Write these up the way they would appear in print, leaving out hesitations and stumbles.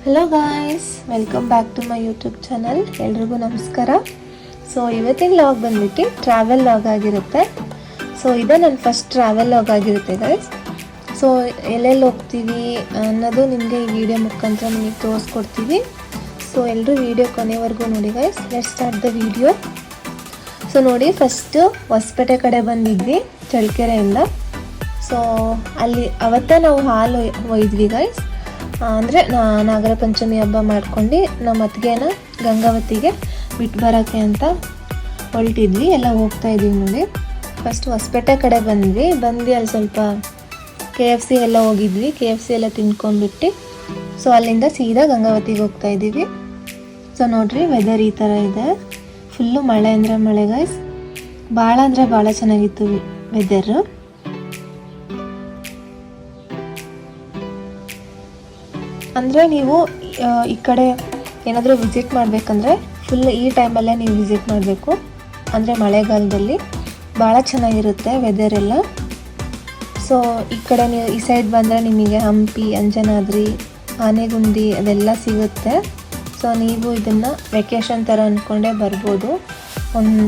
Hello guys, welcome back to my YouTube channel. ಎಲ್ರಿಗೂ ನಮಸ್ಕಾರ. So ಇವತ್ತಿನ ಲಾಗ್ ಬಂದ್ಬಿಟ್ಟು ಟ್ರಾವೆಲ್ ಲಾಗ್ ಆಗಿರುತ್ತೆ. ಸೊ ಇದೇ ನನ್ನ ಫಸ್ಟ್ ಟ್ರಾವೆಲ್ ಲಾಗ್ ಆಗಿರುತ್ತೆ ಗಾಯ್ಸ್. ಸೊ ಎಲ್ಲೆಲ್ಲಿ ಹೋಗ್ತೀವಿ ಅನ್ನೋದು ನಿಮಗೆ ಈ ವಿಡಿಯೋ ಮುಖಾಂತರ ನಿಮಗೆ ತೋರಿಸ್ಕೊಡ್ತೀವಿ. ಸೊ ಎಲ್ಲರೂ ವಿಡಿಯೋ ಕೊನೆವರೆಗೂ ನೋಡಿ guys. Let's start the video. So ನೋಡಿ, ಫಸ್ಟು ಹೊಸಪೇಟೆ ಕಡೆ ಬಂದಿದ್ವಿ ಚಳ್ಳಕೆರೆಯಿಂದ. ಸೊ ಅಲ್ಲಿ ಅವತ್ತೇ ನಾವು ಹಾಲು ಒಯ್ದ್ವಿ ಗಾಯ್ಸ್. ಅಂದರೆ ನಾಗರ ಪಂಚಮಿ ಹಬ್ಬ ಮಾಡ್ಕೊಂಡು ನಮ್ಮ ಅತ್ತಿಗೆನ ಗಂಗಾವತಿಗೆ ಬಿಟ್ಟು ಬರೋಕ್ಕೆ ಅಂತ ಹೊರಟಿದ್ವಿ. ಎಲ್ಲ ಹೋಗ್ತಾ ಇದ್ದೀವಿ ನೋಡಿ. ಫಸ್ಟ್ ಹೊಸಪೇಟೆ ಕಡೆ ಬಂದ್ವಿ. ಅಲ್ಲಿ ಸ್ವಲ್ಪ KFC ಎಲ್ಲ ಹೋಗಿದ್ವಿ. KFC ಎಲ್ಲ ತಿನ್ಕೊಂಡ್ಬಿಟ್ಟು ಸೊ ಅಲ್ಲಿಂದ ಸೀದಾ ಗಂಗಾವತಿಗೆ ಹೋಗ್ತಾ ಇದ್ದೀವಿ. ಸೊ ನೋಡ್ರಿ, ವೆದರ್ ಈ ಥರ ಇದೆ. ಫುಲ್ಲು ಮಳೆ ಅಂದರೆ ಮಳೆ ಗಾಯ್ಸ್. ಭಾಳ ಅಂದರೆ ಭಾಳ ಚೆನ್ನಾಗಿತ್ತು ವೆದರು. ಅಂದರೆ ನೀವು ಈ ಕಡೆ ಏನಾದರೂ ವಿಸಿಟ್ ಮಾಡಬೇಕಂದ್ರೆ ಫುಲ್ ಈ ಟೈಮಲ್ಲೇ ನೀವು ವಿಸಿಟ್ ಮಾಡಬೇಕು. ಅಂದರೆ ಮಳೆಗಾಲದಲ್ಲಿ ಭಾಳ ಚೆನ್ನಾಗಿರುತ್ತೆ ವೆದರ್ ಎಲ್ಲ. ಸೊ ಈ ಕಡೆ ನೀವು ಈ ಸೈಡ್ ಬಂದರೆ ನಿಮಗೆ ಹಂಪಿ, ಅಂಜನಾದ್ರಿ, ಆನೆಗುಂದಿ ಅದೆಲ್ಲ ಸಿಗುತ್ತೆ. ಸೊ ನೀವು ಇದನ್ನು ವೆಕೇಷನ್ ಥರ ಅಂದ್ಕೊಂಡೇ ಬರ್ಬೋದು. ಒಂದು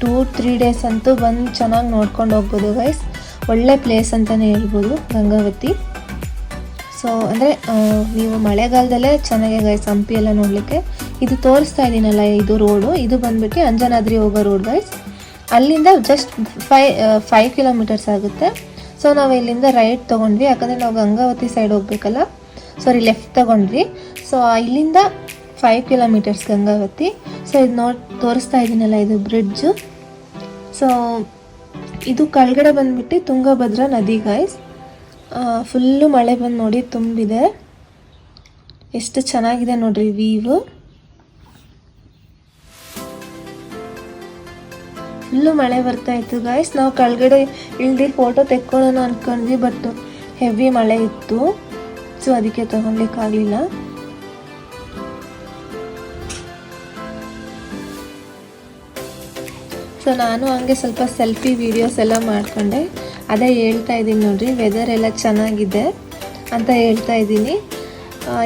2-3 ಡೇಸ್ ಅಂತೂ ಬಂದು ಚೆನ್ನಾಗಿ ನೋಡ್ಕೊಂಡು ಹೋಗ್ಬೋದು ಗೈಸ್. ಒಳ್ಳೆ ಪ್ಲೇಸ್ ಅಂತಲೇ ಹೇಳ್ಬೋದು ಗಂಗಾವತಿ. ಸೊ ಅಂದರೆ ನೀವು ಮಳೆಗಾಲದಲ್ಲೇ ಚೆನ್ನಾಗಿ ಗೈಸ್ ಹಂಪಿ ಎಲ್ಲ ನೋಡಲಿಕ್ಕೆ. ಇದು ತೋರಿಸ್ತಾ ಇದ್ದೀನಲ್ಲ, ಇದು ರೋಡು, ಇದು ಬಂದುಬಿಟ್ಟು ಅಂಜನಾದ್ರಿ ಹೋಗೋ ರೋಡ್ ಗೈಸ್. ಅಲ್ಲಿಂದ ಜಸ್ಟ್ 5 ಕಿಲೋಮೀಟರ್ಸ್ ಆಗುತ್ತೆ. ಸೊ ನಾವು ಇಲ್ಲಿಂದ ರೈಟ್ ತೊಗೊಂಡ್ವಿ, ಯಾಕಂದರೆ ನಾವು ಗಂಗಾವತಿ ಸೈಡ್ ಹೋಗ್ಬೇಕಲ್ಲ. ಲೆಫ್ಟ್ ತೊಗೊಂಡ್ವಿ. ಸೊ ಇಲ್ಲಿಂದ 5 ಕಿಲೋಮೀಟರ್ಸ್ ಗಂಗಾವತಿ. ಸೊ ಇದು ತೋರಿಸ್ತಾ ಇದ್ದೀನಲ್ಲ, ಇದು ಬ್ರಿಡ್ಜು. ಸೊ ಇದು ಕೆಳಗಡೆ ಬಂದುಬಿಟ್ಟು ತುಂಗಭದ್ರಾ ನದಿ ಗಾಯ್ಸ್. ಫುಲ್ಲು ಮಳೆ ಬಂದು ನೋಡಿ ತುಂಬಿದೆ. ಎಷ್ಟು ಚೆನ್ನಾಗಿದೆ ನೋಡ್ರಿ ವ್ಯೂ. ಫುಲ್ಲು ಮಳೆ ಬರ್ತಾ ಇತ್ತು ಗಾಯ್ಸ್. ನಾವು ಕೆಳಗಡೆ ಇಳ್ದು ಫೋಟೋ ತೆಕ್ಕೊಳ್ಳೋಣ ಅಂದ್ಕೊಂಡ್ವಿ, ಬಟ್ ಹೆವಿ ಮಳೆ ಇತ್ತು. ಸೊ ಅದಕ್ಕೆ ತಗೊಳ್ಲಿಕ್ಕಾಗಲಿಲ್ಲ. ಸೊ ನಾನು ಹಂಗೆ ಸ್ವಲ್ಪ ಸೆಲ್ಫಿ ವೀಡಿಯೋಸ್ ಎಲ್ಲ ಮಾಡ್ಕೊಂಡೆ. ಅದೇ ಹೇಳ್ತಾ ಇದ್ದೀನಿ ನೋಡ್ರಿ, ವೆದರ್ ಎಲ್ಲ ಚೆನ್ನಾಗಿದೆ ಅಂತ ಹೇಳ್ತಾ ಇದ್ದೀನಿ.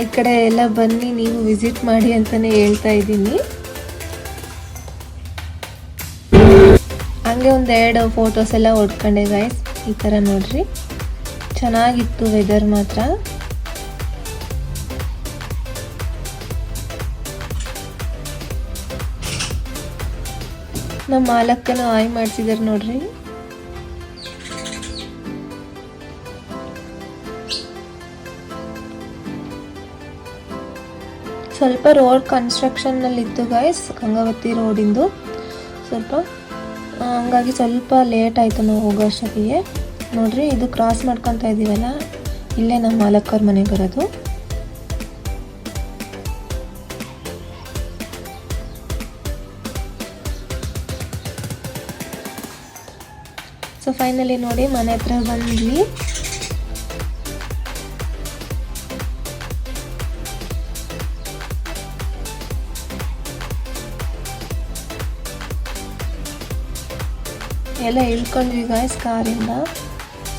ಈ ಕಡೆ ಎಲ್ಲ ಬನ್ನಿ, ನೀವು ವಿಸಿಟ್ ಮಾಡಿ ಅಂತಲೇ ಹೇಳ್ತಾ ಇದ್ದೀನಿ. ಹಂಗೆ 1-2 ಫೋಟೋಸ್ ಎಲ್ಲ ಹೊಡ್ಕೊಂಡೆ ಗಾಯ್ಸ್. ಈ ಥರ ನೋಡ್ರಿ, ಚೆನ್ನಾಗಿತ್ತು ವೆದರ್ ಮಾತ್ರ. ನಮ್ಮ ಮಾಲಕ್ಕನ ಆಯ್ ಮಾಡಿಸಿದಾರೆ ನೋಡ್ರಿ. ಸ್ವಲ್ಪ ರೋಡ್ ಕನ್ಸ್ಟ್ರಕ್ಷನ್ನಲ್ಲಿ ಇತ್ತು ಗಾಯ್ಸ್, ಗಂಗಾವತಿ ರೋಡಿಂದು ಸ್ವಲ್ಪ. ಹಂಗಾಗಿ ಸ್ವಲ್ಪ ಲೇಟ್ ಆಯಿತು ನಾವು ಹೋಗೋ ಅಷ್ಟೊತ್ತಿಗೆ. ನೋಡ್ರಿ, ಇದು ಕ್ರಾಸ್ ಮಾಡ್ಕೊತಾ ಇದ್ದೀವಲ್ಲ, ಇಲ್ಲೇ ನಮ್ಮ ಮಾಲಕ್ಕವ್ರ ಮನೆ ಬರೋದು. ಸೊ ಫೈನಲಿ ನೋಡಿ ಮನೆ ಹತ್ರ ಬಂದ್ವಿ. ಎಲ್ಲ ಇಳ್ಕೊಂಡ್ವಿ ಗಾಯ್ಸ್ ಕಾರಿಂದ.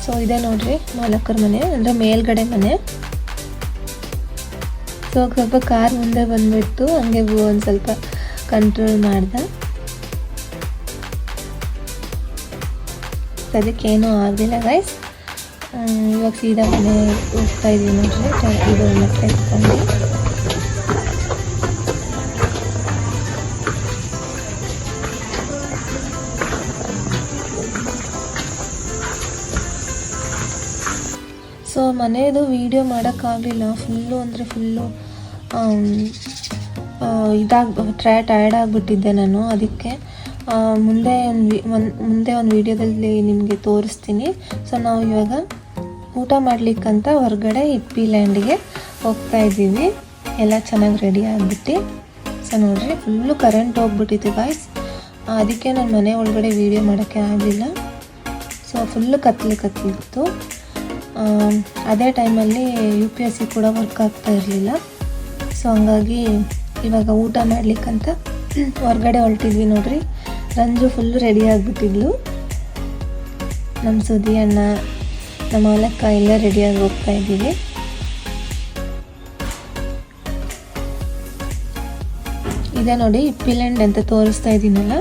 ಸೊ ಇದೆ ನೋಡ್ರಿ ಮಾಲಕರ ಮನೆ, ಅಂದರೆ ಮೇಲ್ಗಡೆ ಮನೆ. ಸೊ ಸ್ವಲ್ಪ ಕಾರ್ ಮುಂದೆ ಬಂದ್ಬಿಟ್ಟು ಹಂಗೆ ಒಂದು ಸ್ವಲ್ಪ ಕಂಟ್ರೋಲ್ ಮಾಡ್ದೆ. ಅದಕ್ಕೇನೂ ಆಗಲಿಲ್ಲ ಗೈಸ್. ಇವಾಗ ಸೀದಾ ಮನೆ ಹೋಗ್ತಾ ಇದ್ದೀವಿ ನೋಡ್ರಿ. ಇದು ಮತ್ತೆ ಎತ್ಕೊಂಡು ಸೊ ಮನೆಯದು ವೀಡಿಯೋ ಮಾಡೋಕ್ಕಾಗಲಿಲ್ಲ. ಫುಲ್ಲು ಅಂದರೆ ಫುಲ್ಲು ಟಯರ್ಡ್ ಆಗಿಬಿಟ್ಟಿದ್ದೆ ನಾನು. ಅದಕ್ಕೆ ಮುಂದೆ ಒಂದು ವೀಡಿಯೋದಲ್ಲಿ ನಿಮಗೆ ತೋರಿಸ್ತೀನಿ. ಸೊ ನಾವು ಇವಾಗ ಊಟ ಮಾಡಲಿಕ್ಕಂತ ಹೊರಗಡೆ ಹಿಪ್ಪಿ ಲ್ಯಾಂಡಿಗೆ ಹೋಗ್ತಾ ಇದ್ದೀವಿ. ಎಲ್ಲ ಚೆನ್ನಾಗಿ ರೆಡಿ ಆಗಿಬಿಟ್ಟು. ಸೊ ನೋಡಿರಿ, ಫುಲ್ಲು ಕರೆಂಟ್ ಹೋಗ್ಬಿಟ್ಟಿತ್ತು ಗಾಯ್ಸ್. ಅದಕ್ಕೆ ನಾನು ಮನೆ ಒಳಗಡೆ ವೀಡಿಯೋ ಮಾಡೋಕ್ಕೆ ಆಗಲಿಲ್ಲ. ಸೊ ಫುಲ್ಲು ಕತ್ತಲಿತ್ತು. ಅದೇ ಟೈಮಲ್ಲಿ UPSC ಕೂಡ ವರ್ಕ್ ಆಗ್ತಾ ಇರಲಿಲ್ಲ. ಸೊ ಹಂಗಾಗಿ ಇವಾಗ ಊಟ ಮಾಡಲಿಕ್ಕಂತ ಹೊರಗಡೆ ಹೊರಟಿದ್ವಿ ನೋಡ್ರಿ. ರಂಜು ಫುಲ್ಲು ರೆಡಿ ಆಗಿಬಿಟ್ಟಿದ್ಲು. ನಮ್ಮ ಸುದಿ ಅಣ್ಣ, ನಮ್ಮ ಮಾಲಕ್ಕ ಎಲ್ಲ ರೆಡಿಯಾಗಿ ಹೋಗ್ತಾ ಇದ್ದೀವಿ. ಇದೆ ನೋಡಿ, ಇಪ್ಪಿಲ್ಯಾಂಡ್ ಅಂತ ತೋರಿಸ್ತಾ ಇದ್ದೀನಲ್ಲ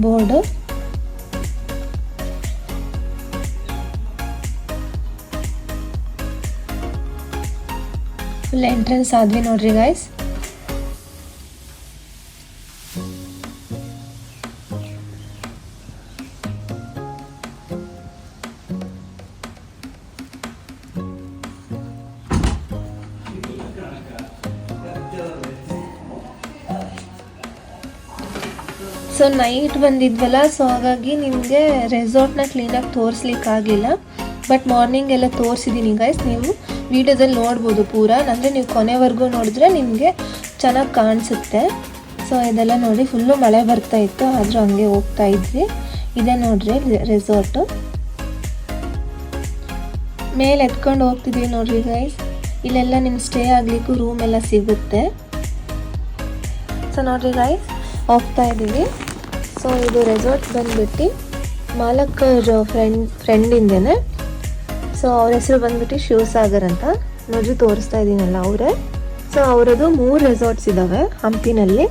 ಬೋರ್ಡು. ಫುಲ್ ಎಂಟ್ರೆನ್ಸ್ ಆದ್ವಿ ನೋಡ್ರಿ ಗೈಸ್. ಸೊ ನೈಟ್ ಬಂದಿದ್ವಲ್ಲ, ಸೊ ಹಾಗಾಗಿ ನಿಮಗೆ ರೆಸಾರ್ಟ್ನ ಕ್ಲೀನಾಗಿ ತೋರಿಸ್ಲಿಕ್ಕಾಗಲಿಲ್ಲ. ಬಟ್ ಮಾರ್ನಿಂಗ್ ಎಲ್ಲ ತೋರಿಸಿದ್ದೀನಿ ಗೈಸ್, ನೀವು ವಿಡಿಯೋದಲ್ಲಿ ನೋಡ್ಬೋದು ಪೂರ. ಅಂದರೆ ನೀವು ಕೊನೆವರೆಗೂ ನೋಡಿದ್ರೆ ನಿಮಗೆ ಚೆನ್ನಾಗಿ ಕಾಣಿಸುತ್ತೆ. ಸೊ ಇದೆಲ್ಲ ನೋಡಿ, ಫುಲ್ಲು ಮಳೆ ಬರ್ತಾ ಇತ್ತು, ಆದರೂ ಹಂಗೆ ಹೋಗ್ತಾ ಇದ್ವಿ. ಇದೇ ನೋಡ್ರಿ ರೆಸಾರ್ಟು. ಮೇಲೆ ಎತ್ಕೊಂಡು ಹೋಗ್ತಿದ್ವಿ ನೋಡ್ರಿ ಗೈಸ್. ಇಲ್ಲೆಲ್ಲ ನಿಮ್ಗೆ ಸ್ಟೇ ಆಗಲಿಕ್ಕೂ ರೂಮ್ ಎಲ್ಲ ಸಿಗುತ್ತೆ. ಸೊ ನೋಡ್ರಿ ಗೈಸ್, ಹೋಗ್ತಾ ಇದ್ದೀವಿ. ಸೊ ಇದು ರೆಸಾರ್ಟ್ ಬಂದ್ಬಿಟ್ಟು ಮಾಲಕರ ಫ್ರೆಂಡಿಂದೇನೆ. ಸೊ ಅವ್ರ ಹೆಸರು ಬಂದ್ಬಿಟ್ಟು ಶಿವಸಾಗರ್ ಅಂತ ನೋಡ್ರಿ, ತೋರಿಸ್ತಾ ಇದ್ದೀನಲ್ಲ ಅವರೇ. ಸೊ ಅವರದು 3 ರೆಸಾರ್ಟ್ಸ್ ಇದ್ದಾವೆ ಹಂಪಿನಲ್ಲಿ.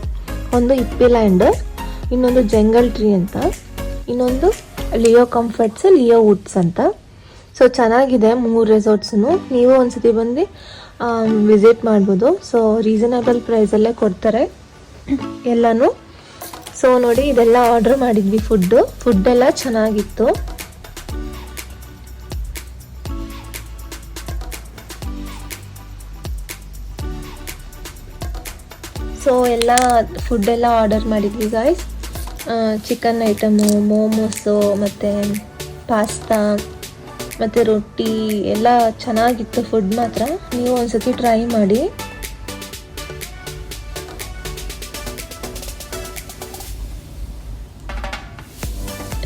ಒಂದು ಇಪ್ಪಿಲ್ಯಾಂಡ್, ಇನ್ನೊಂದು ಜಂಗಲ್ ಟ್ರೀ ಅಂತ, ಇನ್ನೊಂದು ಲಿಯೋ ಕಂಫರ್ಟ್ಸ್, ಲಿಯೋ ವುಡ್ಸ್ ಅಂತ. ಸೊ ಚೆನ್ನಾಗಿದೆ 3 ರೆಸಾರ್ಟ್ಸೂ. ನೀವು ಒಂದ್ಸತಿ ಬಂದು ವಿಸಿಟ್ ಮಾಡ್ಬೋದು. ಸೊ ರೀಸನಬಲ್ ಪ್ರೈಸಲ್ಲೇ ಕೊಡ್ತಾರೆ ಎಲ್ಲನೂ. ಸೊ ನೋಡಿ, ಇದೆಲ್ಲ ಆರ್ಡರ್ ಮಾಡಿದ್ವಿ. ಫುಡ್ ಎಲ್ಲ ಚೆನ್ನಾಗಿತ್ತು. ಸೊ ಎಲ್ಲ ಫುಡ್ಡೆಲ್ಲ ಆರ್ಡರ್ ಮಾಡಿದ್ವಿ ಗಾಯ್ಸ್. ಚಿಕನ್ ಐಟಮು, ಮೋಮೋಸು, ಮತ್ತು ಪಾಸ್ತಾ, ಮತ್ತು ರೊಟ್ಟಿ ಎಲ್ಲ ಚೆನ್ನಾಗಿತ್ತು ಫುಡ್ ಮಾತ್ರ. ನೀವು ಒಂದ್ಸತಿ ಟ್ರೈ ಮಾಡಿ.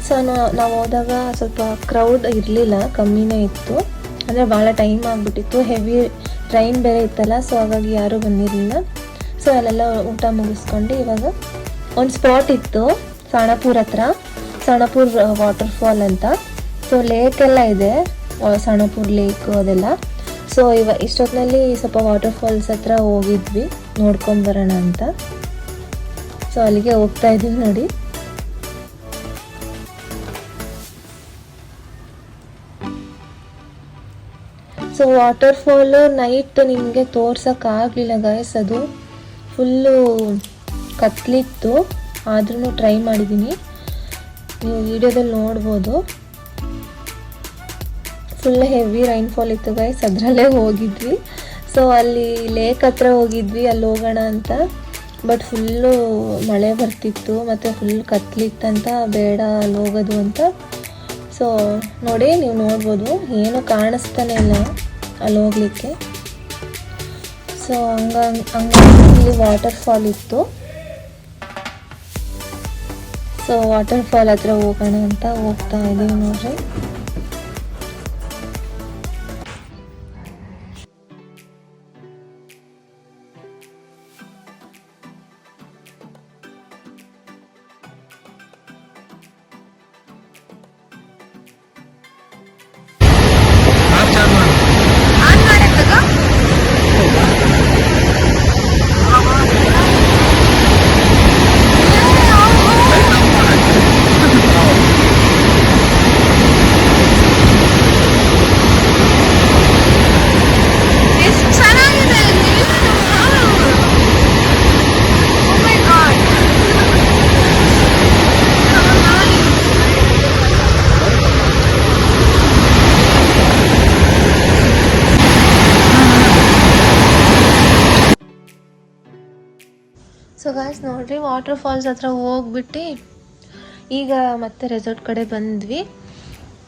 ಸೊ ನಾವು ಹೋದಾಗ ಸ್ವಲ್ಪ ಕ್ರೌಡ್ ಇರಲಿಲ್ಲ, ಕಮ್ಮಿನೇ ಇತ್ತು. ಅಂದರೆ ಭಾಳ ಟೈಮ್ ಆಗಿಬಿಟ್ಟಿತ್ತು, ಹೆವಿ ಟ್ರೈನ್ ಬೇರೆ ಇತ್ತಲ್ಲ. ಸೊ ಹಾಗಾಗಿ ಯಾರೂ ಬಂದಿರಲಿಲ್ಲ. ಸೊ ಅಲ್ಲೆಲ್ಲ ಊಟ ಮುಗಿಸ್ಕೊಂಡು ಇವಾಗ ಒಂದು ಸ್ಪಾಟ್ ಇತ್ತು ಸಾಣಾಪುರ ಹತ್ರ, ಸಾಣಾಪುರ್ ವಾಟರ್ಫಾಲ್ ಅಂತ. ಸೊ ಲೇಕೆಲ್ಲ ಇದೆ, ಸಾಣಾಪುರ್ ಲೇಕು ಅದೆಲ್ಲ. ಸೊ ಇಷ್ಟೊತ್ತಿನಲ್ಲಿ ಸ್ವಲ್ಪ ವಾಟರ್ಫಾಲ್ಸ್ ಹತ್ರ ಹೋಗಿದ್ವಿ ನೋಡ್ಕೊಂಬರೋಣ ಅಂತ. ಸೊ ಅಲ್ಲಿಗೆ ಹೋಗ್ತಾ ಇದ್ದೀವಿ ನೋಡಿ. ಸೊ ವಾಟರ್ಫಾಲು ನೈಟ್ ನಿಮಗೆ ತೋರ್ಸೋಕ್ಕಾಗಲಿಲ್ಲ ಗೈಸ್, ಅದು ಫುಲ್ಲು ಕತ್ಲಿತ್ತು. ಆದ್ರೂ ಟ್ರೈ ಮಾಡಿದ್ದೀನಿ, ನೀವು ವಿಡಿಯೋದಲ್ಲಿ ನೋಡ್ಬೋದು. ಫುಲ್ ಹೆವಿ ರೈನ್ಫಾಲ್ ಇತ್ತು ಗೈಸ್, ಅದರಲ್ಲೇ ಹೋಗಿದ್ವಿ. ಸೊ ಅಲ್ಲಿ ಲೇಕ್ ಹತ್ರ ಹೋಗಿದ್ವಿ, ಅಲ್ಲಿ ಹೋಗೋಣ ಅಂತ. ಬಟ್ ಫುಲ್ಲು ಮಳೆ ಬರ್ತಿತ್ತು ಮತ್ತು ಫುಲ್ ಕತ್ಲಿತ್ತಂತ ಬೇಡ ಅಲ್ಲಿ ಹೋಗೋದು ಅಂತ. ಸೊ ನೋಡಿ, ನೀವು ನೋಡ್ಬೋದು, ಏನು ಕಾಣಿಸ್ತಾನೆ ಇಲ್ಲ ಅಲ್ಲಿ ಹೋಗ್ಲಿಕ್ಕೆ. ಸೊ ಹಂಗಾಗಿ ವಾಟರ್ಫಾಲ್ ಇತ್ತು. ಸೊ ವಾಟರ್ಫಾಲ್ ಹತ್ರ ಹೋಗೋಣ ಅಂತ ಹೋಗ್ತಾ ಇದ್ದೀವಿ ನೋಡ್ರಿ. ಸೊ ಗಾಯ್ಸ್ ನೋಡ್ರಿ, ವಾಟರ್ ಫಾಲ್ಸ್ ಹತ್ರ ಹೋಗ್ಬಿಟ್ಟು ಈಗ ಮತ್ತೆ ರೆಸಾರ್ಟ್ ಕಡೆ ಬಂದ್ವಿ.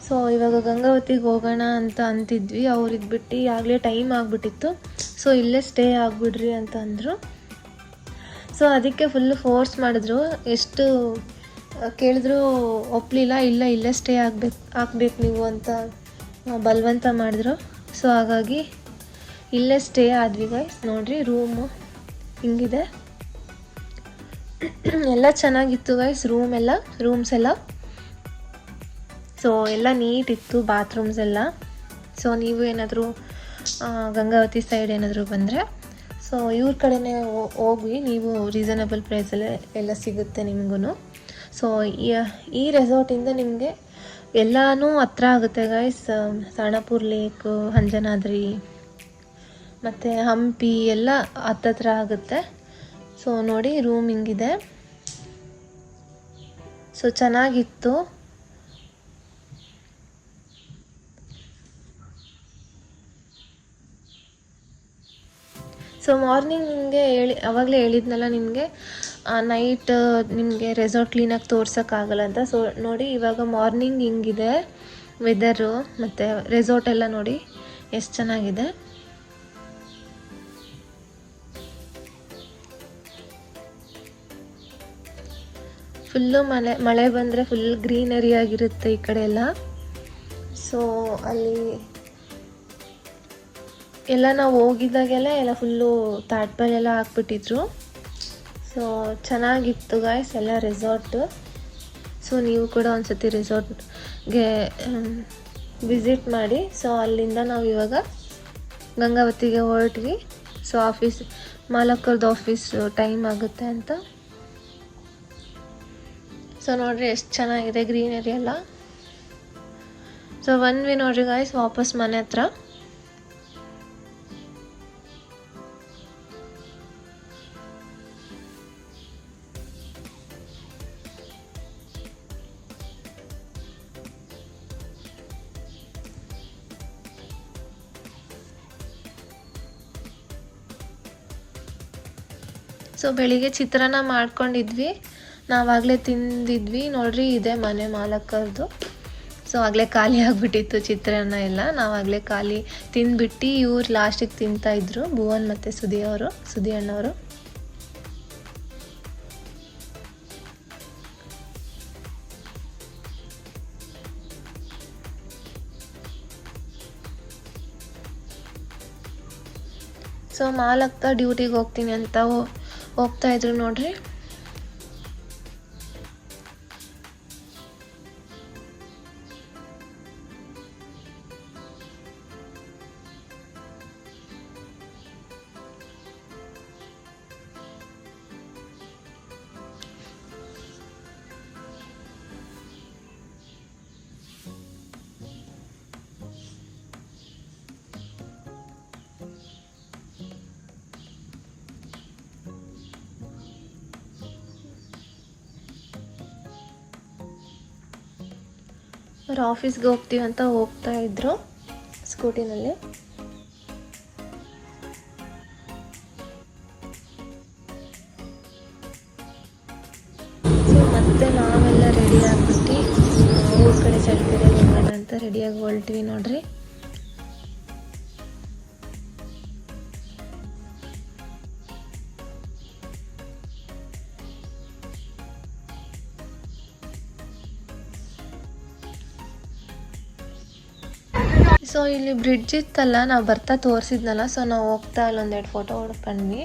ಸೊ ಇವಾಗ ಗಂಗಾವತಿಗೆ ಹೋಗೋಣ ಅಂತ ಅಂತಿದ್ವಿ. ಅವ್ರಿಗೆ ಬಿಟ್ಟು ಆಗಲೇ ಟೈಮ್ ಆಗಿಬಿಟ್ಟಿತ್ತು. ಸೊ ಇಲ್ಲೇ ಸ್ಟೇ ಆಗಿಬಿಡ್ರಿ ಅಂತ ಅಂದರು. ಸೊ ಅದಕ್ಕೆ ಫುಲ್ಲು ಫೋರ್ಸ್ ಮಾಡಿದ್ರು, ಎಷ್ಟು ಕೇಳಿದ್ರು ಒಪ್ಪಲಿಲ್ಲ. ಇಲ್ಲೇ ಸ್ಟೇ ಆಗ್ಬೇಕು ನೀವು ಅಂತ ಬಲವಂತ ಮಾಡಿದ್ರು. ಸೊ ಹಾಗಾಗಿ ಇಲ್ಲೇ ಸ್ಟೇ ಆದ್ವಿ ಗೈಸ್. ನೋಡ್ರಿ ರೂಮು ಹಿಂಗಿದೆ, ಎಲ್ಲ ಚೆನ್ನಾಗಿತ್ತು ಗೈಸ್. ರೂಮ್ಸ್ ಎಲ್ಲ ಸೊ ಎಲ್ಲ ನೀಟ್ ಇತ್ತು, ಬಾತ್ರೂಮ್ಸ್ ಎಲ್ಲ. ಸೊ ನೀವು ಏನಾದರೂ ಗಂಗಾವತಿ ಸೈಡ್ ಏನಾದರೂ ಬಂದರೆ ಸೊ ಇವ್ರ ಕಡೆನೇ ಹೋಗಿ ನೀವು ರೀಸನಬಲ್ ಪ್ರೈಸಲ್ಲೇ ಎಲ್ಲ ಸಿಗುತ್ತೆ ನಿಮಗೂ. ಸೊ ಈ ರೆಸಾರ್ಟಿಂದ ನಿಮಗೆ ಎಲ್ಲನೂ ಹತ್ರ ಆಗುತ್ತೆ ಗೈಸ್. ಸಾಣಾಪುರ್ ಲೇಕು, ಅಂಜನಾದ್ರಿ ಮತ್ತು ಹಂಪಿ ಎಲ್ಲ ಹತ್ತತ್ರ ಆಗುತ್ತೆ. ಸೊ ನೋಡಿ ರೂಮ್ ಹಿಂಗಿದೆ. ಸೊ ಚೆನ್ನಾಗಿತ್ತು. ಸೊ ಮಾರ್ನಿಂಗ್ ನಿಮಗೆ ಆವಾಗಲೇ ಹೇಳಿದ್ನಲ್ಲ ನಿಮಗೆ ನೈಟ್ ನಿಮಗೆ ರೆಸಾರ್ಟ್ ಕ್ಲೀನಾಗಿ ತೋರ್ಸೋಕ್ಕಾಗಲ್ಲ ಅಂತ. ಸೊ ನೋಡಿ ಇವಾಗ ಮಾರ್ನಿಂಗ್ ಹಿಂಗಿದೆ ವೆದರು ಮತ್ತು ರೆಸಾರ್ಟ್ ಎಲ್ಲ ನೋಡಿ ಎಷ್ಟು ಚೆನ್ನಾಗಿದೆ. ಫುಲ್ಲು ಮಳೆ ಬಂದರೆ ಫುಲ್ ಗ್ರೀನರಿ ಆಗಿರುತ್ತೆ ಈ ಕಡೆ ಎಲ್ಲ. ಸೊ ಅಲ್ಲಿ ಎಲ್ಲ ನಾವು ಹೋಗಿದ್ದಾಗೆಲ್ಲ ಎಲ್ಲ ಫುಲ್ಲು ತಾಟ್ಪಲ್ಲೆಲ್ಲ ಹಾಕ್ಬಿಟ್ಟಿದ್ರು. ಸೊ ಚೆನ್ನಾಗಿತ್ತು ಗಾಯ್ಸ್ ಎಲ್ಲ ರೆಸಾರ್ಟು. ಸೊ ನೀವು ಕೂಡ ಒಂದ್ಸತಿ ರೆಸಾರ್ಟ್ಗೆ ವಿಸಿಟ್ ಮಾಡಿ. ಸೊ ಅಲ್ಲಿಂದ ನಾವು ಇವಾಗ ಗಂಗಾವತಿಗೆ ಹೊರಟ್ವಿ. ಸೊ ಮಾಲಕ್ಕರ್ದು ಆಫೀಸ್ ಟೈಮ್ ಆಗುತ್ತೆ ಅಂತ. ಸೊ ನೋಡ್ರಿ ಎಷ್ಟು ಚೆನ್ನಾಗಿದೆ ಗ್ರೀನರಿ ಎಲ್ಲ. ಸೊ ಬಂದ್ವಿ ನೋಡ್ರಿ ಗಾಯ್ಸ್ ವಾಪಸ್ ಮನೆ ಹತ್ರ. ಸೊ ಬೆಳಿಗ್ಗೆ ಚಿತ್ರಾನ್ನ ಮಾಡ್ಕೊಂಡಿದ್ವಿ, ನಾವಾಗಲೇ ತಿಂದಿದ್ವಿ. ನೋಡ್ರಿ ಇದೆ ಮನೆ ಮಾಲಕ್ಕರ್ದು. ಸೊ ಆಗಲೇ ಖಾಲಿ ಆಗಿಬಿಟ್ಟಿತ್ತು ಚಿತ್ರಾನ್ನ ಎಲ್ಲ. ನಾವಾಗಲೇ ಖಾಲಿ ತಿಂದ್ಬಿಟ್ಟು ಇವ್ರು ಲಾಸ್ಟಿಗೆ ತಿಂತಾಯಿದ್ರು, ಭುವನ್ ಮತ್ತು ಸುದಿ ಅಣ್ಣವರು. ಸೊ ಮಾಲಕ್ಕ ಡ್ಯೂಟಿಗೆ ಹೋಗ್ತೀನಿ ಅಂತ ಹೋಗ್ತಾಯಿದ್ರು ನೋಡ್ರಿ. ಅವ್ರು ಆಫೀಸ್ಗೆ ಹೋಗ್ತೀವಿ ಅಂತ ಹೋಗ್ತಾ ಇದ್ರು ಸ್ಕೂಟಿನಲ್ಲಿ. ಸೊ ಮತ್ತೆ ನಾವೆಲ್ಲ ರೆಡಿ ಆಗ್ಬಿಟ್ಟು ಊರ ಕಡೆ ಚಳ್ಳಕೆರೆ ಹೋಗೋಣ ಅಂತ ರೆಡಿಯಾಗಿ ಹೊರಟ್ವಿ ನೋಡ್ರಿ. ಸೊ ಇಲ್ಲಿ ಬ್ರಿಡ್ಜ್ ಇತ್ತಲ್ಲ, ನಾವು ಬರ್ತಾ ತೋರಿಸಿದ್ನಲ್ಲ. ಸೊ ನಾವು ಹೋಗ್ತಾ ಅಲ್ಲೊಂದೆರಡು ಫೋಟೋ ಹೊಡ್ಕೊಂಡ್ವಿ.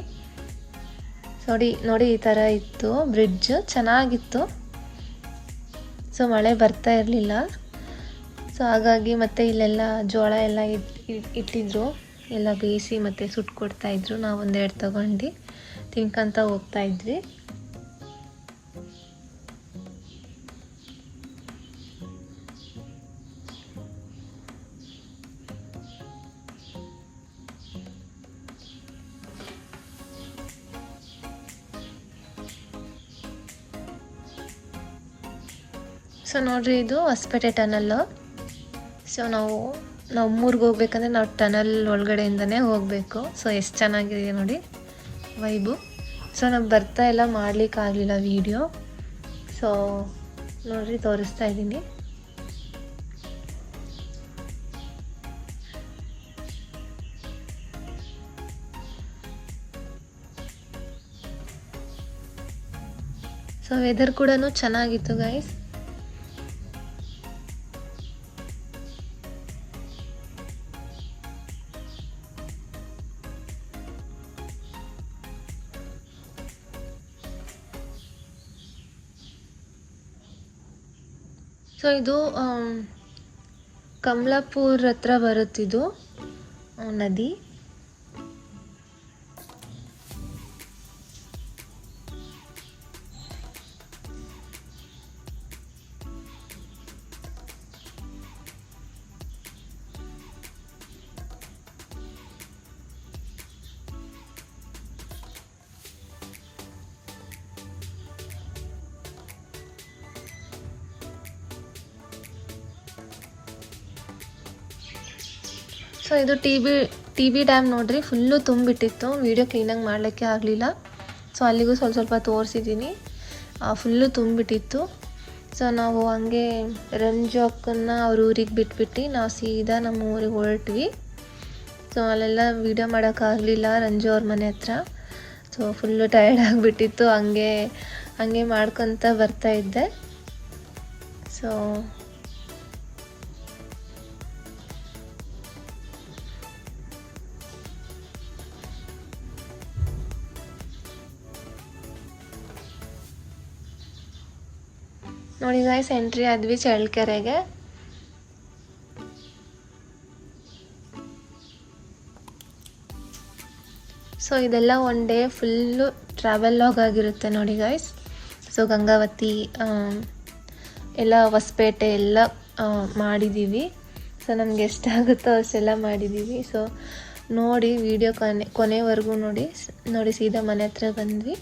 ನೋಡಿ ಈ ಥರ ಇತ್ತು ಬ್ರಿಡ್ಜ್, ಚೆನ್ನಾಗಿತ್ತು. ಸೊ ಮಳೆ ಬರ್ತಾ ಇರಲಿಲ್ಲ. ಸೊ ಹಾಗಾಗಿ ಮತ್ತೆ ಇಲ್ಲೆಲ್ಲ ಜೋಳ ಎಲ್ಲ ಇಟ್ಟಿದ್ರು, ಎಲ್ಲ ಬೇಯಿಸಿ ಮತ್ತು ಸುಟ್ಕೊಡ್ತಾಯಿದ್ರು. ನಾವು ಒಂದೆರಡು ತೊಗೊಂಡು ತಿನ್ಕೊಂತ ಹೋಗ್ತಾಯಿದ್ವಿ. ಸೊ ನೋಡ್ರಿ ಇದು ಹೊಸಪೇಟೆ ಟನಲ್ಲು. ಸೊ ನಾವು ನಮ್ಮೂರಿಗೆ ಹೋಗ್ಬೇಕಂದ್ರೆ ನಾವು ಟನಲ್ ಒಳಗಡೆಯಿಂದನೇ ಹೋಗಬೇಕು. ಸೊ ಎಷ್ಟು ಚೆನ್ನಾಗಿದೆ ನೋಡಿ ವೈಬು. ಸೊ ನಾವು ಬರ್ತಾ ಎಲ್ಲ ಮಾಡಲಿಕ್ಕಾಗಲಿಲ್ಲ ವೀಡಿಯೋ. ಸೊ ನೋಡ್ರಿ ತೋರಿಸ್ತಾ ಇದ್ದೀನಿ. ಸೊ ವೆದರ್ ಕೂಡ ಚೆನ್ನಾಗಿತ್ತು ಗೈಸ್. ಸೊ ಇದು ಕಮಲಾಪುರ ಹತ್ರ ಬರುತ್ತಿದ್ದು ನದಿ. ಸೊ ಇದು ಟಿ ಬಿ ಡ್ಯಾಮ್ ನೋಡ್ರಿ, ಫುಲ್ಲು ತುಂಬಿಟ್ಟಿತ್ತು, ವೀಡಿಯೋ ಕ್ಲೀನಾಗಿ ಮಾಡಲಿಕ್ಕೆ ಆಗಲಿಲ್ಲ. ಸೊ ಅಲ್ಲಿಗೂ ಸ್ವಲ್ಪ ತೋರಿಸಿದ್ದೀನಿ, ಫುಲ್ಲು ತುಂಬಿಟ್ಟಿತ್ತು. ಸೊ ನಾವು ಹಂಗೆ ರಂಜು ಅಕ್ಕನ್ನ ಅವ್ರ ಊರಿಗೆ ಬಿಟ್ಬಿಟ್ಟು ನಾವು ಸೀದಾ ನಮ್ಮ ಊರಿಗೆ ಹೊರಟ್ವಿ. ಸೊ ಅಲ್ಲೆಲ್ಲ ವೀಡಿಯೋ ಮಾಡೋಕ್ಕಾಗಲಿಲ್ಲ ರಂಜು ಅವ್ರ ಮನೆ ಹತ್ರ. ಸೊ ಫುಲ್ಲು ಟಯರ್ಡ್ ಆಗಿಬಿಟ್ಟಿತ್ತು, ಹಂಗೆ ಮಾಡ್ಕೊತ ಬರ್ತಾಯಿದ್ದೆ. ಸೊ ನೋಡಿ ಗಾಯ್ಸ್, ಎಂಟ್ರಿ ಆದ್ವಿ ಚಳ್ಳಕೆರೆಗೆ. ಸೊ ಇದೆಲ್ಲ one day full travel log ಆಗಿರುತ್ತೆ ನೋಡಿ ಗಾಯ್ಸ್. ಸೊ ಗಂಗಾವತಿ ಎಲ್ಲ ಹೊಸಪೇಟೆ ಎಲ್ಲ ಮಾಡಿದ್ದೀವಿ. ಸೊ ನಮ್ಗೆ ಎಷ್ಟಾಗುತ್ತೋ ಅಷ್ಟೆಲ್ಲ ಮಾಡಿದ್ದೀವಿ. ಸೊ ನೋಡಿ ವಿಡಿಯೋ ಕೊನೆವರೆಗೂ ನೋಡಿ ಸೀದಾ ಮನೆ ಹತ್ರ ಬಂದ್ವಿ.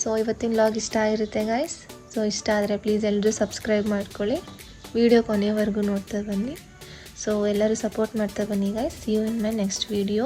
ಸೊ ಇವತ್ತಿನ ಲಾಗ್ ಇಷ್ಟ ಆಗಿರುತ್ತೆ ಗಾಯ್ಸ್. ಸೊ ಇಷ್ಟ ಆದರೆ ಪ್ಲೀಸ್ ಎಲ್ಲರೂ ಸಬ್ಸ್ಕ್ರೈಬ್ ಮಾಡ್ಕೊಳ್ಳಿ, ವಿಡಿಯೋ ಕೊನೆವರೆಗೂ ನೋಡ್ತಾ ಬನ್ನಿ. ಸೊ ಎಲ್ಲರೂ ಸಪೋರ್ಟ್ ಮಾಡ್ತಾ ಬನ್ನಿ guys. See you in my next video.